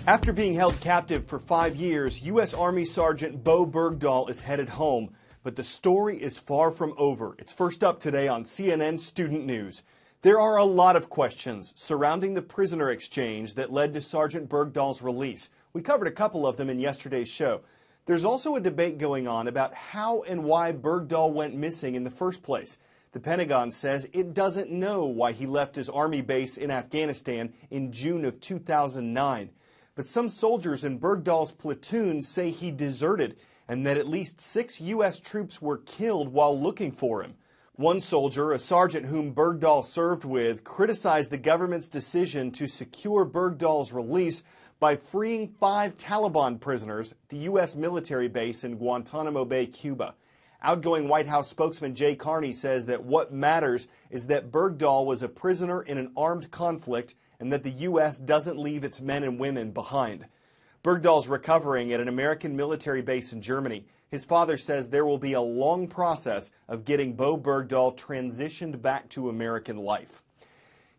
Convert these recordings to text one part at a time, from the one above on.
After being held captive for 5 years, U.S. Army Sergeant Bo Bergdahl is headed home. But the story is far from over. It's first up today on CNN Student News. There are a lot of questions surrounding the prisoner exchange that led to Sergeant Bergdahl's release. We covered a couple of them in yesterday's show. There's also a debate going on about how and why Bergdahl went missing in the first place. The Pentagon says it doesn't know why he left his Army base in Afghanistan in June of 2009. But some soldiers in Bergdahl's platoon say he deserted and that at least 6 U.S. troops were killed while looking for him. One soldier, a sergeant whom Bergdahl served with, criticized the government's decision to secure Bergdahl's release by freeing 5 Taliban prisoners at the U.S. military base in Guantanamo Bay, Cuba. Outgoing White House spokesman Jay Carney says that what matters is that Bergdahl was a prisoner in an armed conflict and that the U.S. doesn't leave its men and women behind. Bergdahl's recovering at an American military base in Germany. His father says there will be a long process of getting Bo Bergdahl transitioned back to American life.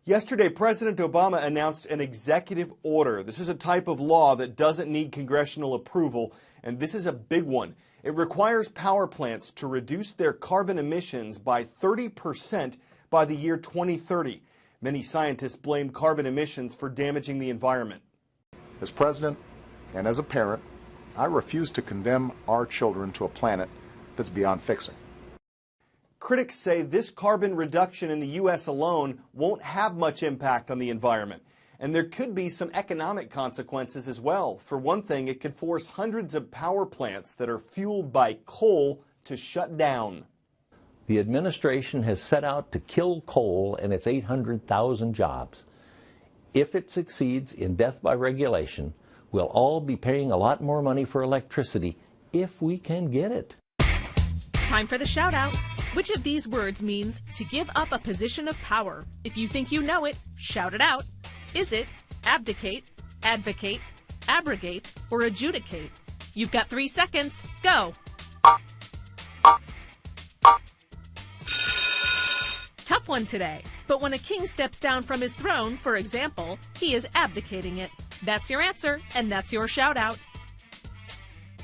Yesterday, President Obama announced an executive order. This is a type of law that doesn't need congressional approval, and this is a big one. It requires power plants to reduce their carbon emissions by 30% by the year 2030. Many scientists blame carbon emissions for damaging the environment. As president and as a parent, I refuse to condemn our children to a planet that's beyond fixing. Critics say this carbon reduction in the U.S. alone won't have much impact on the environment. And there could be some economic consequences as well. For one thing, it could force hundreds of power plants that are fueled by coal to shut down. The administration has set out to kill coal and its 800,000 jobs. If it succeeds in death by regulation, we'll all be paying a lot more money for electricity if we can get it. Time for the shout out. Which of these words means to give up a position of power? If you think you know it, shout it out. Is it abdicate, advocate, abrogate, or adjudicate? You've got 3 seconds. Go. Tough one today. But when a king steps down from his throne, for example, he is abdicating it. That's your answer, and that's your shout out.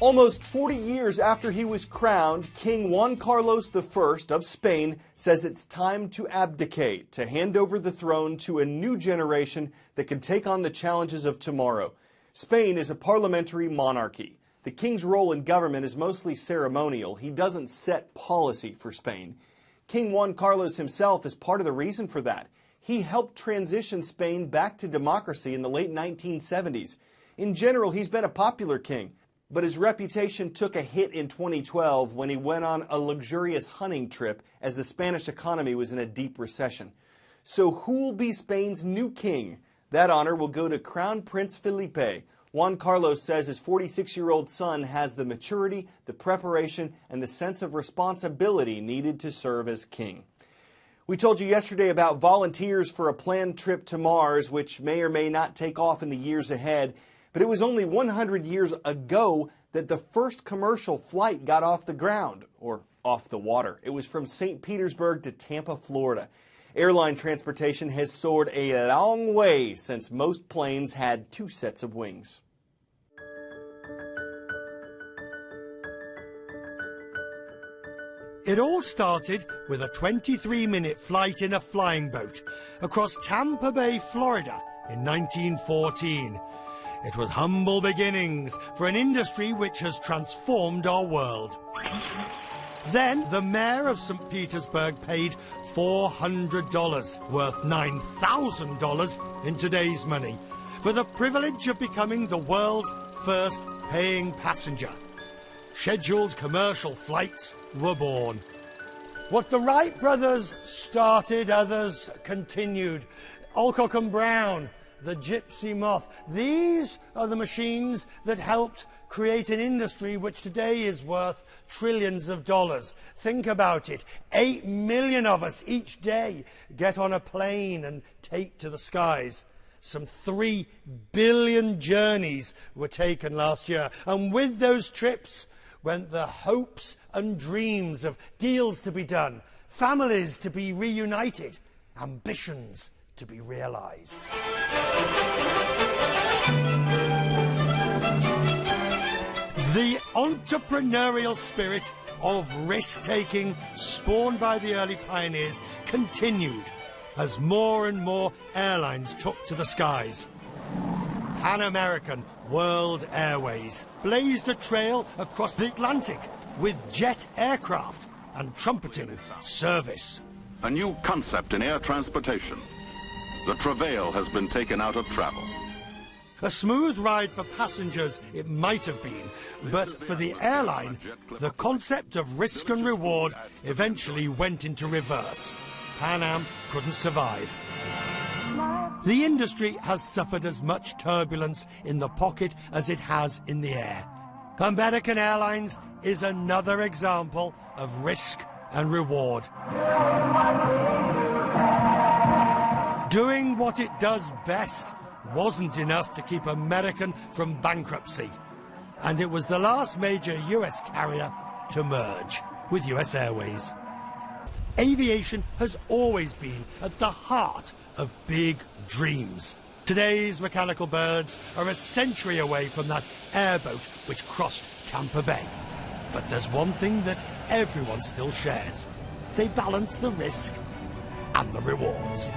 Almost 40 years after he was crowned, King Juan Carlos I of Spain says it's time to abdicate, to hand over the throne to a new generation that can take on the challenges of tomorrow. Spain is a parliamentary monarchy. The king's role in government is mostly ceremonial. He doesn't set policy for Spain. King Juan Carlos himself is part of the reason for that. He helped transition Spain back to democracy in the late 1970s. In general, he's been a popular king. But his reputation took a hit in 2012 when he went on a luxurious hunting trip as the Spanish economy was in a deep recession. So who will be Spain's new king? That honor will go to Crown Prince Felipe. Juan Carlos says his 46-year-old son has the maturity, the preparation, and the sense of responsibility needed to serve as king. We told you yesterday about volunteers for a planned trip to Mars, which may or may not take off in the years ahead. But it was only 100 years ago that the first commercial flight got off the ground, or off the water. It was from St. Petersburg to Tampa, Florida. Airline transportation has soared a long way since most planes had 2 sets of wings. It all started with a 23-minute flight in a flying boat across Tampa Bay, Florida in 1914. It was humble beginnings for an industry which has transformed our world. Then the mayor of St. Petersburg paid $400, worth $9,000 in today's money, for the privilege of becoming the world's first paying passenger. Scheduled commercial flights were born. What the Wright brothers started, others continued. Alcock and Brown, the Gypsy Moth. These are the machines that helped create an industry which today is worth trillions of dollars. Think about it. 8 million of us each day get on a plane and take to the skies. Some 3 billion journeys were taken last year. And with those trips went the hopes and dreams of deals to be done, families to be reunited, ambitions to be realized. The entrepreneurial spirit of risk-taking spawned by the early pioneers continued as more and more airlines took to the skies. Pan American World Airways blazed a trail across the Atlantic with jet aircraft and trumpeting service. A new concept in air transportation. The travail has been taken out of travel. A smooth ride for passengers it might have been, but for the airline, the concept of risk and reward eventually went into reverse. Pan Am couldn't survive. The industry has suffered as much turbulence in the pocket as it has in the air. American Airlines is another example of risk and reward. Doing what it does best wasn't enough to keep American from bankruptcy, and it was the last major US carrier to merge with US Airways. Aviation has always been at the heart of big dreams. Today's mechanical birds are a century away from that airboat which crossed Tampa Bay. But there's one thing that everyone still shares. They balance the risk and the rewards.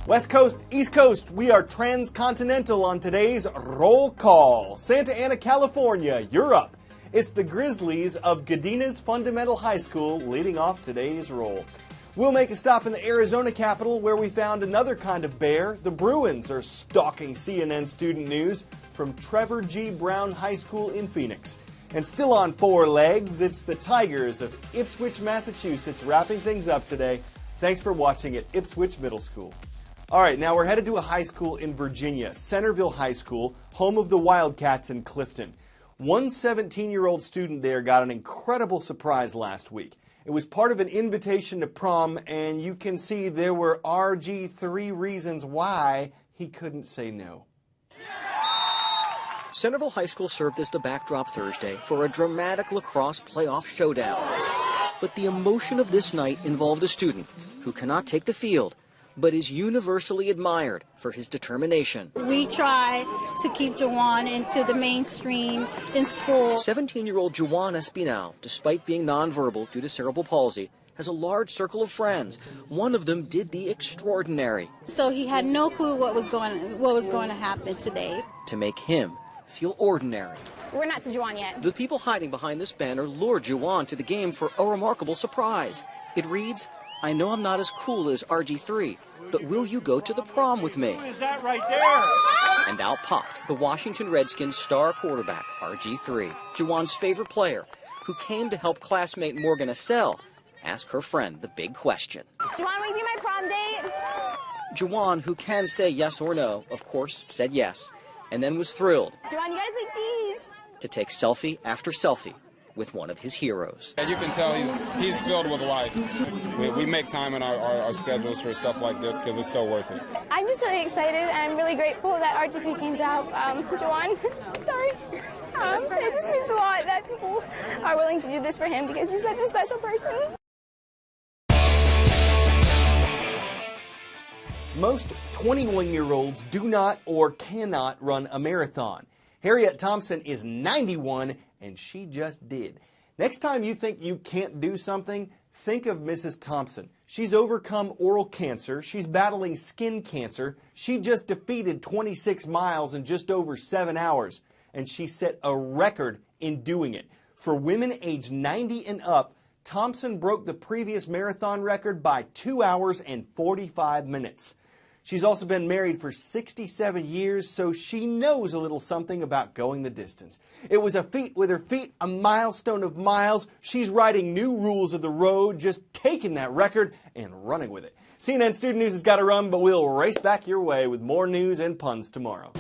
West Coast, East Coast, we are transcontinental on today's Roll Call. Santa Ana, California, you're up. It's the Grizzlies of Godinez Fundamental High School leading off today's roll. We'll make a stop in the Arizona capital where we found another kind of bear. The Bruins are stalking CNN student news from Trevor G. Brown High School in Phoenix. And still on four legs, it's the Tigers of Ipswich, Massachusetts wrapping things up today. Thanks for watching at Ipswich Middle School. All right, now we're headed to a high school in Virginia, Centerville High School, home of the Wildcats in Clifton. One 17-year-old student there got an incredible surprise last week. It was part of an invitation to prom, and you can see there were RG3 reasons why he couldn't say no. Centerville High School served as the backdrop Thursday for a dramatic lacrosse playoff showdown. But the emotion of this night involved a student who cannot take the field, but is universally admired for his determination. We try to keep Juwan into the mainstream in school. 17-year-old Juwan Espinal, despite being nonverbal due to cerebral palsy, has a large circle of friends. One of them did the extraordinary. So he had no clue what was going to happen today. To make him feel ordinary. We're not to Juwan yet. The people hiding behind this banner lured Juwan to the game for a remarkable surprise. It reads, "I know I'm not as cool as RG3, but will you go to the prom with me?" Who is that right there? And out popped the Washington Redskins star quarterback, RG3, Juwan's favorite player, who came to help classmate Morgan Assell ask her friend the big question. Juwan, will you be my prom date? Juwan, who can say yes or no, of course, said yes, and then was thrilled Juwan, you gotta say cheese. to take selfie after selfie with one of his heroes. You can tell he's filled with life. We make time in our schedules for stuff like this because it's so worth it. I'm just really excited and I'm really grateful that RG3 came out. Juwan, sorry. It just means a lot that people are willing to do this for him because he's such a special person. Most 21-year-olds do not or cannot run a marathon. Harriet Thompson is 91, and she just did. Next time you think you can't do something, think of Mrs. Thompson. She's overcome oral cancer. She's battling skin cancer. She just defeated 26 miles in just over 7 hours, and she set a record in doing it. For women aged 90 and up, Thompson broke the previous marathon record by 2 hours and 45 minutes. She's also been married for 67 years, so she knows a little something about going the distance. It was a feat with her feet, a milestone of miles. She's writing new rules of the road, just taking that record and running with it. CNN Student News has got to run, but we'll race back your way with more news and puns tomorrow.